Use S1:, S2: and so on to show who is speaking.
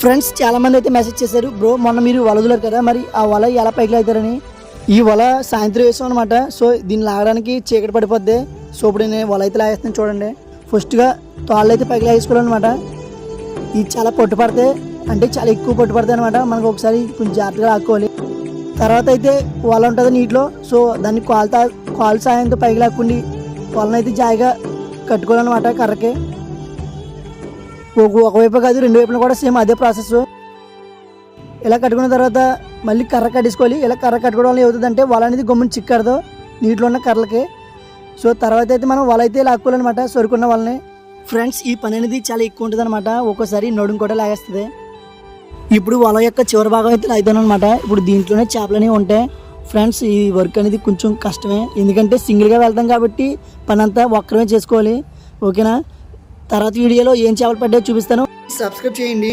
S1: Friends చాలామంది అయితే message చేశారు, బ్రో మొన్న మీరు వల వదిలారు కదా, మరి ఆ వల ఎలా పైకి లాగుతారని. ఈ వల సాయంత్రం వేసాం అనమాట. సో దీన్ని లాగడానికి చీకటి పడిపోద్ది. సో ఇప్పుడు నేను వల అయితే లాగేస్తాను చూడండి. ఫస్ట్గా తాళ్ళు అయితే పైకి లాగేసుకోవాలన్నమాట. ఇది చాలా పట్టు పడతాయి, అంటే చాలా ఎక్కువ పట్టు పడతాయి అనమాట. మనకు ఒకసారి కొంచెం జాగ్రత్తగా లాక్కోవాలి. తర్వాత అయితే వల ఉంటుంది నీటిలో. సో దాన్ని కాలు సాయంతో పైకి లాక్కుండి వలని అయితే జాయిగా కట్టుకోవాలన్నమాట కర్రకి. ఒకవైపు కాదు, రెండు వైపులు కూడా సేమ్ అదే ప్రాసెస్. ఇలా కట్టుకున్న తర్వాత మళ్ళీ కర్ర కట్టేసుకోవాలి. ఇలా కర్ర కట్టుకోవడం వల్ల ఏమవుతుందంటే వల అనేది గమ్మున చిక్కడదు నీటిలో ఉన్న కర్రలకి. సో తర్వాత అయితే మనం వల అయితే లాక్కోవాలన్నమాట, సొరుకున్న వాళ్ళని. ఫ్రెండ్స్ ఈ పని అనేది చాలా ఎక్కువ ఉంటుంది అనమాట. ఒక్కోసారి నడుము కూడా లాగేస్తుంది. ఇప్పుడు వల యొక్క చివరి భాగం అయితే లాగుతాను అనమాట. ఇప్పుడు దీంట్లోనే చేపలు అనేవి ఉంటాయి. ఫ్రెండ్స్ ఈ వర్క్ అనేది కొంచెం కష్టమే, ఎందుకంటే సింగిల్గా వెళ్తాం కాబట్టి పని అంతా ఒక్కరమే చేసుకోవాలి. ఓకేనా? తర్వాత వీడియోలో ఏం చేపలు పడ్డాయో చూపిస్తాను. సబ్స్క్రైబ్ చేయండి.